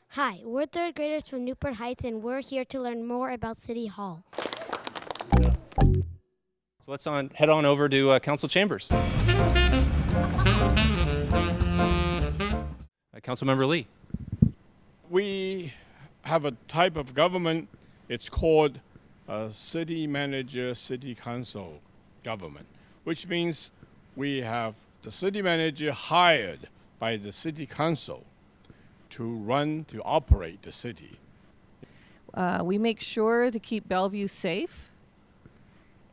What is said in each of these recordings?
Hi, we're third graders from Newport Heights, and we're here to learn more about City Hall. So let's head on over to council chambers. Councilmember Lee. We have a type of government, it's called a city manager, city council government, which means we have the city manager hired by the city council to operate the city. We make sure to keep Bellevue safe,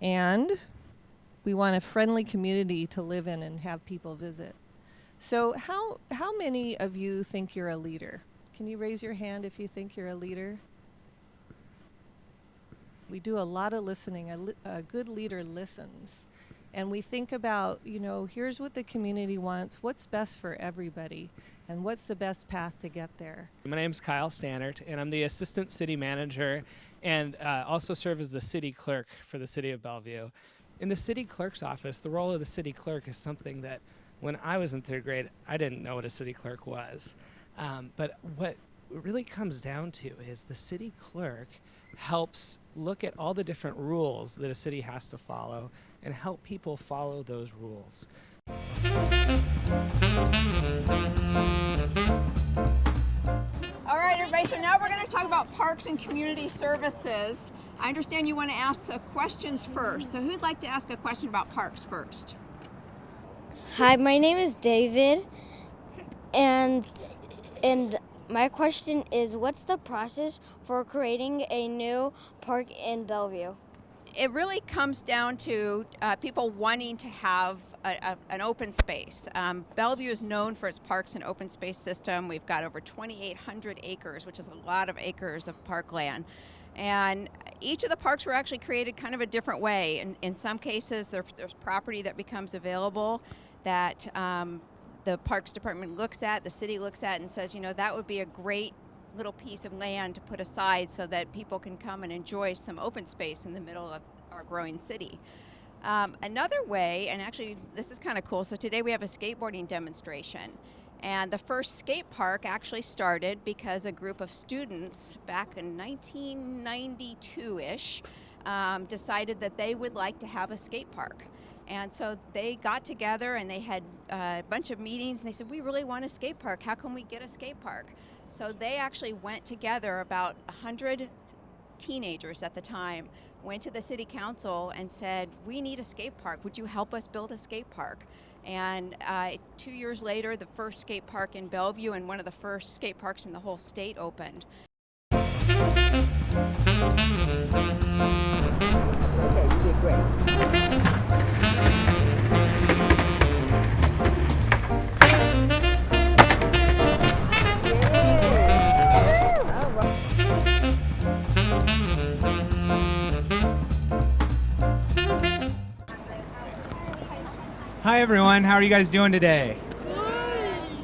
and we want a friendly community to live in and have people visit. So how many of you think you're a leader? Can you raise your hand if you think you're a leader? We do a lot of listening. A good leader listens. And we think about, here's what the community wants, what's best for everybody, and what's the best path to get there. My name's Kyle Stannert, and I'm the assistant city manager and also serve as the city clerk for the city of Bellevue. In the city clerk's office, the role of the city clerk is something that when I was in third grade, I didn't know what a city clerk was. But what it really comes down to is the city clerk helps look at all the different rules that a city has to follow and help people follow those rules. All right, everybody, so now we're going to talk about parks and community services. I understand you want to ask questions first. So who'd like to ask a question about parks first? Hi, my name is David, and my question is, what's the process for creating a new park in Bellevue? It really comes down to people wanting to have an open space. Bellevue is known for its parks and open space system. We've got over 2,800 acres, which is a lot of acres of parkland. And each of the parks were actually created kind of a different way. In some cases, there's property that becomes available that the Parks Department looks at, the city looks at, and says, that would be a great little piece of land to put aside so that people can come and enjoy some open space in the middle of our growing city. Another way, and actually this is kind of cool, so today we have a skateboarding demonstration. And the first skate park actually started because a group of students back in 1992-ish decided that they would like to have a skate park. And so they got together and they had a bunch of meetings and they said, we really want a skate park. How can we get a skate park? So they actually went together, about 100 teenagers at the time, went to the city council and said, we need a skate park. Would you help us build a skate park? And 2 years later, the first skate park in Bellevue and one of the first skate parks in the whole state opened. Okay, you did great. Hi everyone, how are you guys doing today?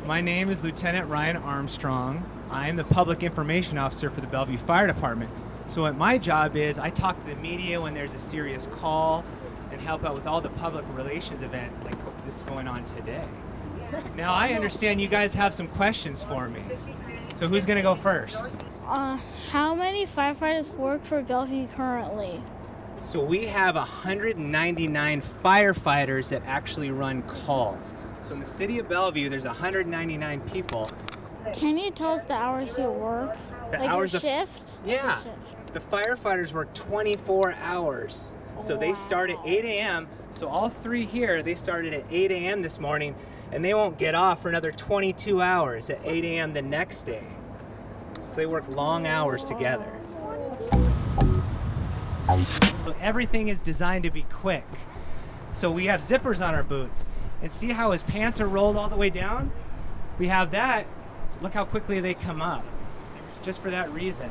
My name is Lieutenant Ryan Armstrong. I am the Public Information Officer for the Bellevue Fire Department. So what my job is, I talk to the media when there's a serious call and help out with all the public relations event like this is going on today. Now I understand you guys have some questions for me. So who's gonna go first? How many firefighters work for Bellevue currently? So we have 199 firefighters that actually run calls. So in the city of Bellevue, there's 199 people. Can you tell us the hours you work? The like hours your of- shift? Yeah, Your shift. the firefighters work 24 hours. So they start at 8 a.m. So all three here, they started at 8 a.m. this morning, and they won't get off for another 22 hours at 8 a.m. the next day. So they work long hours together. Everything is designed to be quick. So we have zippers on our boots. And see how his pants are rolled all the way down? We have that. So look how quickly they come up. Just for that reason.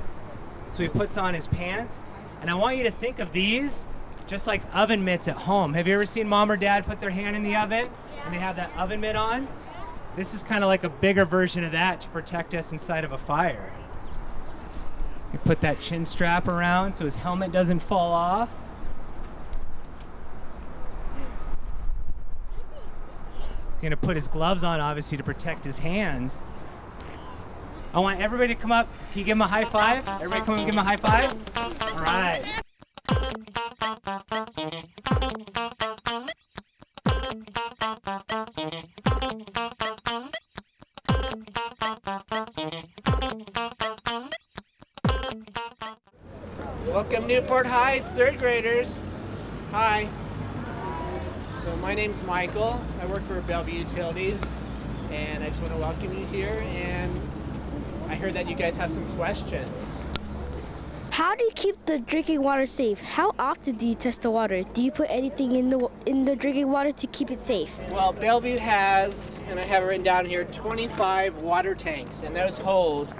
So he puts on his pants. And I want you to think of these just like oven mitts at home. Have you ever seen mom or dad put their hand in the oven and they have that oven mitt on? This is kind of like a bigger version of that to protect us inside of a fire. You put that chin strap around so his helmet doesn't fall off. Gonna put his gloves on, obviously, to protect his hands. I want everybody to come up. Can you give him a high five? Everybody come and give him a high five. All right. Welcome Newport Heights, third graders. Hi. So my name's Michael. I work for Bellevue Utilities, and I just want to welcome you here. And I heard that you guys have some questions. How do you keep the drinking water safe? How often do you test the water? Do you put anything in the drinking water to keep it safe? Well, Bellevue has, and I have it written down here, 25 water tanks, and those hold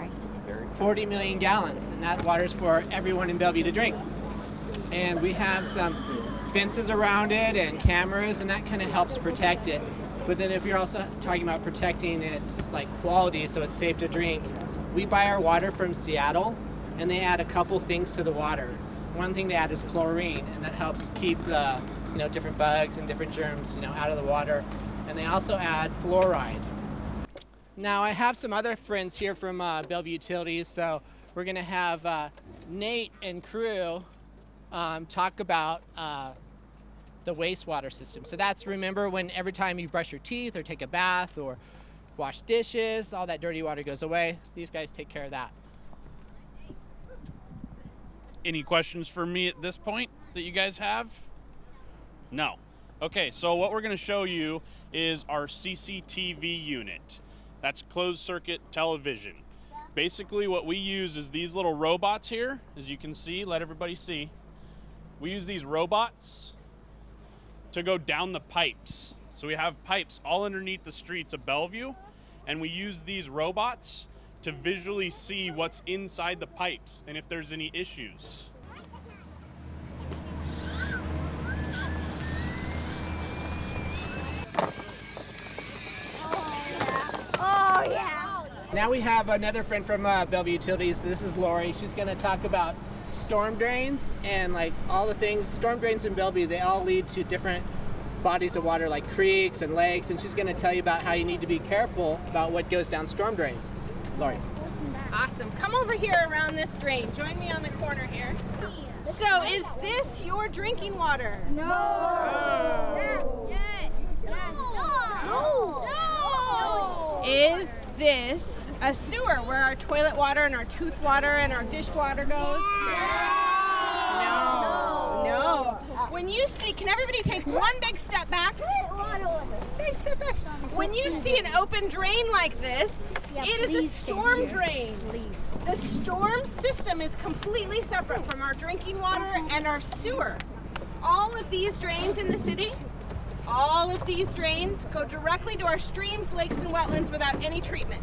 40 million gallons, and that water's for everyone in Bellevue to drink. And we have some fences around it and cameras, and that kind of helps protect it. But then if you're also talking about protecting its like quality so it's safe to drink, we buy our water from Seattle, and they add a couple things to the water. One thing they add is chlorine, and that helps keep the different bugs and different germs out of the water. And they also add fluoride. Now I have some other friends here from Bellevue Utilities, so we're gonna have Nate and crew talk about the wastewater system. So that's, remember, when every time you brush your teeth or take a bath or wash dishes, all that dirty water goes away. These guys take care of that. Any questions for me at this point that you guys have? No. Okay, so what we're going to show you is our CCTV unit. That's closed circuit television. Basically what we use is these little robots here, as you can see, let everybody see. We use these robots to go down the pipes. So we have pipes all underneath the streets of Bellevue, and we use these robots to visually see what's inside the pipes and if there's any issues. Oh yeah. Now we have another friend from Bellevue Utilities. This is Lori. She's going to talk about storm drains and like all the things. Storm drains in Bellevue, they all lead to different bodies of water like creeks and lakes, and she's going to tell you about how you need to be careful about what goes down storm drains. Lori. Awesome. Come over here around this drain. Join me on the corner here. So, is this your drinking water? No. Yes. No. Is this a sewer where our toilet water and our tooth water and our dishwater goes? No. When you see, can everybody take one big step back? Big step back. When you see an open drain like this, it is a storm drain. The storm system is completely separate from our drinking water and our sewer. All of these drains in the city, all of these drains go directly to our streams, lakes, and wetlands without any treatment.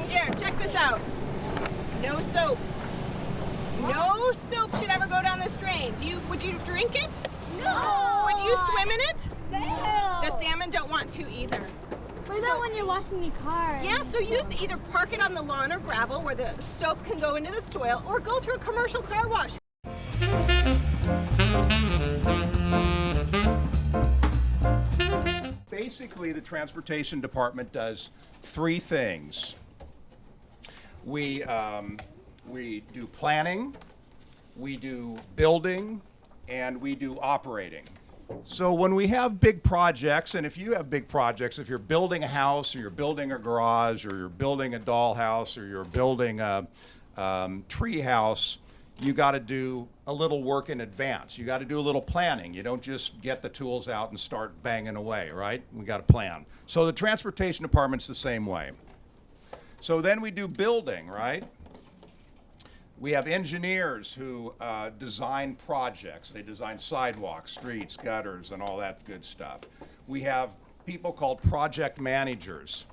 Here, check this out. No soap. No soap should ever go down this drain. Would you drink it? No. Would you swim in it? No. The salmon don't want to either. What about when you're washing your car? Yeah, so either park it on the lawn or gravel where the soap can go into the soil, or go through a commercial car wash. Basically, the transportation department does three things. We do planning, we do building, and we do operating. So when we have big projects, and if you have big projects, if you're building a house, or you're building a garage, or you're building a dollhouse, or you're building a tree house, you got to do a little work in advance. You got to do a little planning. You don't just get the tools out and start banging away, right? We got to plan. So the transportation department's the same way. So then we do building, right? We have engineers who design projects. They design sidewalks, streets, gutters, and all that good stuff. We have people called project managers.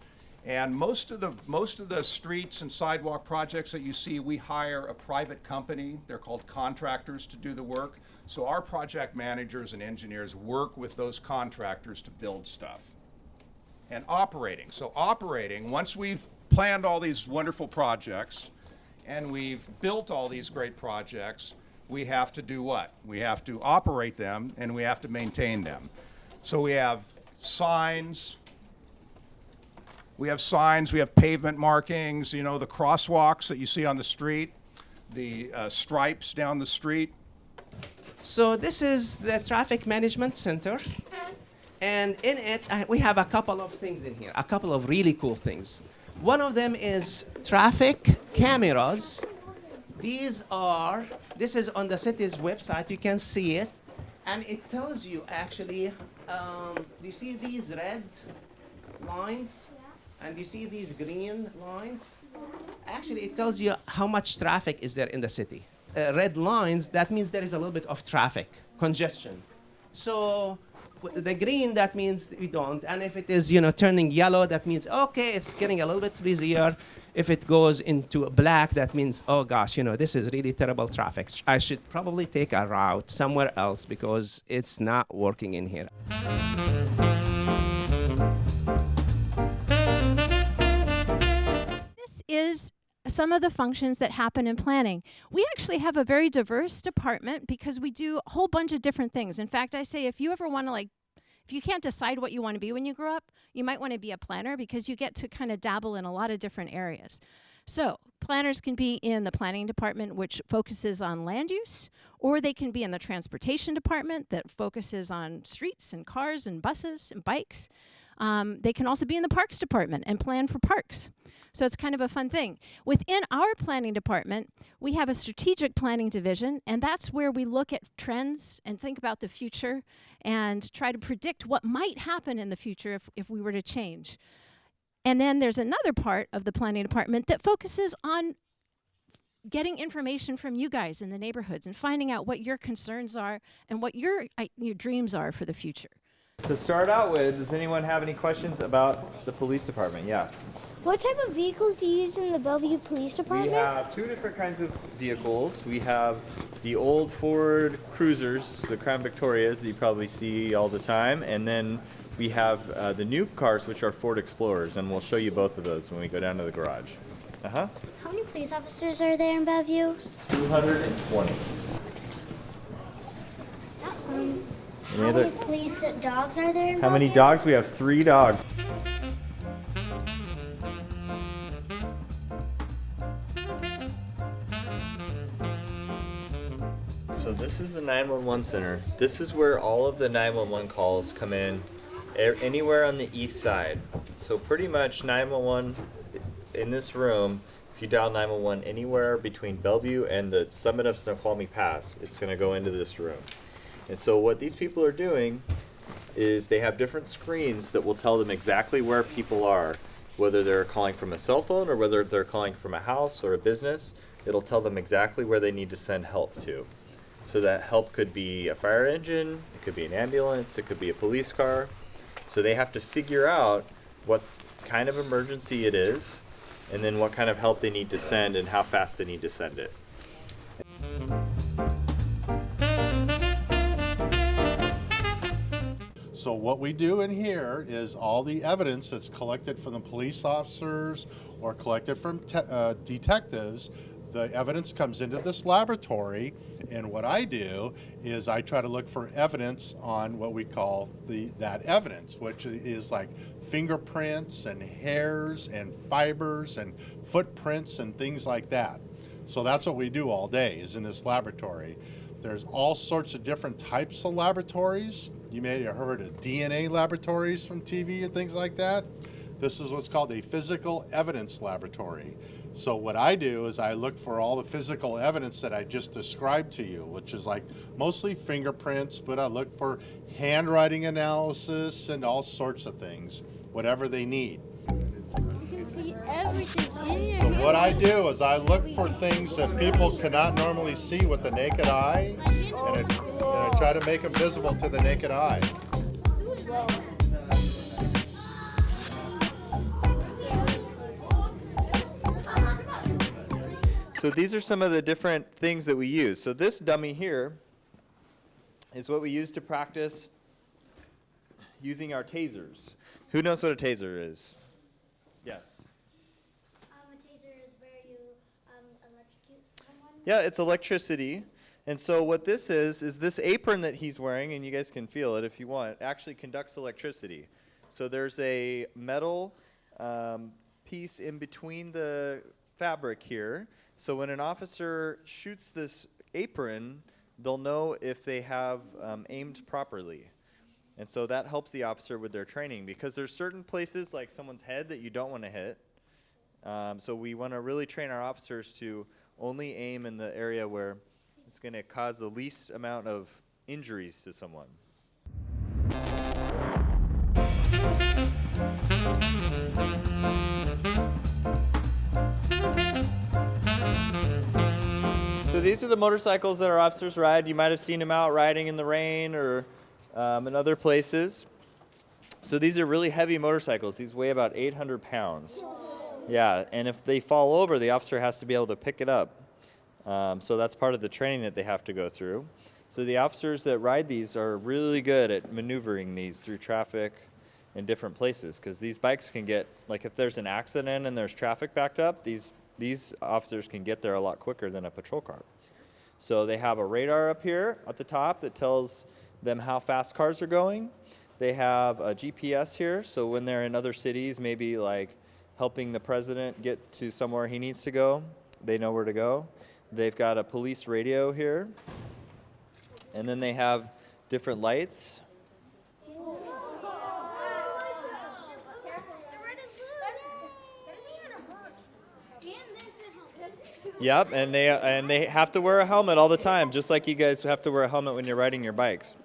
And most of the streets and sidewalk projects that you see, we hire a private company. They're called contractors to do the work. So our project managers and engineers work with those contractors to build stuff. And operating. So operating, once we've planned all these wonderful projects, and we've built all these great projects, we have to do what? We have to operate them, and we have to maintain them. So we have signs, We have signs, we have pavement markings, you know, the crosswalks that you see on the street, the stripes down the street. So this is the Traffic Management Center. And in it, we have a couple of things in here, a couple of really cool things. One of them is traffic cameras. This is on the city's website, you can see it. And it tells you actually, you see these red lines? And you see these green lines? Actually, it tells you how much traffic is there in the city. Red lines, that means there is a little bit of traffic, congestion. So the green, that means we don't. And if it is, turning yellow, that means, okay, it's getting a little bit busier. If it goes into black, that means, oh gosh, this is really terrible traffic. I should probably take a route somewhere else because it's not working in here. This is some of the functions that happen in planning. We actually have a very diverse department because we do a whole bunch of different things. In fact, I say if you ever want to if you can't decide what you want to be when you grow up, you might want to be a planner because you get to kind of dabble in a lot of different areas. So planners can be in the planning department, which focuses on land use, or they can be in the transportation department that focuses on streets and cars and buses and bikes. They can also be in the parks department and plan for parks. So it's kind of a fun thing. Within our planning department, we have a strategic planning division, and that's where we look at trends and think about the future and try to predict what might happen in the future if we were to change. And then there's another part of the planning department that focuses on getting information from you guys in the neighborhoods and finding out what your concerns are and what your dreams are for the future. To start out with, does anyone have any questions about the police department? Yeah. What type of vehicles do you use in the Bellevue Police Department? We have two different kinds of vehicles. We have the old Ford Cruisers, the Crown Victorias that you probably see all the time, and then we have the new cars, which are Ford Explorers, and we'll show you both of those when we go down to the garage. How many police officers are there in Bellevue? 220. How many police dogs are there in Bellevue? How many dogs? We have 3 dogs. So this is the 911 center. This is where all of the 911 calls come in, anywhere on the east side. So pretty much 911 in this room, if you dial 911 anywhere between Bellevue and the summit of Snoqualmie Pass, it's going to go into this room. And so what these people are doing is they have different screens that will tell them exactly where people are, whether they're calling from a cell phone or whether they're calling from a house or a business. It'll tell them exactly where they need to send help to. So that help could be a fire engine, it could be an ambulance, it could be a police car. So they have to figure out what kind of emergency it is, and then what kind of help they need to send and how fast they need to send it. So what we do in here is all the evidence that's collected from the police officers or collected from detectives, the evidence comes into this laboratory, and what I do is I try to look for evidence on what we call that evidence, which is like fingerprints and hairs and fibers and footprints and things like that. So that's what we do all day is in this laboratory. There's all sorts of different types of laboratories. You may have heard of DNA laboratories from TV and things like that. This is what's called a physical evidence laboratory. So what I do is I look for all the physical evidence that I just described to you, which is like mostly fingerprints, but I look for handwriting analysis and all sorts of things, whatever they need. You can see everything in your So what I do is I look for things that people cannot normally see with the naked eye, and I try to make them visible to the naked eye. So these are some of the different things that we use. So this dummy here is what we use to practice using our tasers. Who knows what a taser is? Yes. A taser is where you electrocute someone. Yeah, it's electricity. And so what this is this apron that he's wearing, and you guys can feel it if you want, actually conducts electricity. So there's a metal piece in between the fabric here. So when an officer shoots this apron, they'll know if they have aimed properly. And so that helps the officer with their training, because there's certain places like someone's head that you don't want to hit. So we want to really train our officers to only aim in the area where it's going to cause the least amount of injuries to someone. So these are the motorcycles that our officers ride. You might have seen them out riding in the rain or in other places. So these are really heavy motorcycles. These weigh about 800 pounds. Yeah, and if they fall over, the officer has to be able to pick it up. So that's part of the training that they have to go through. So the officers that ride these are really good at maneuvering these through traffic in different places, because these bikes can get, like if there's an accident and there's traffic backed up, these officers can get there a lot quicker than a patrol car. So they have a radar up here at the top that tells them how fast cars are going. They have a GPS here, so when they're in other cities, maybe like helping the president get to somewhere he needs to go, they know where to go. They've got a police radio here. And then they have different lights. Yep, and they have to wear a helmet all the time, just like you guys have to wear a helmet when you're riding your bikes.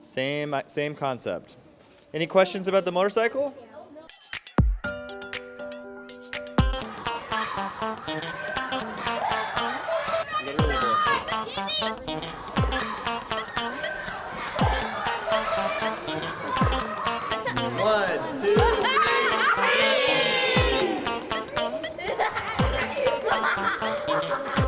Same concept. Any questions about the motorcycle? One, two, three.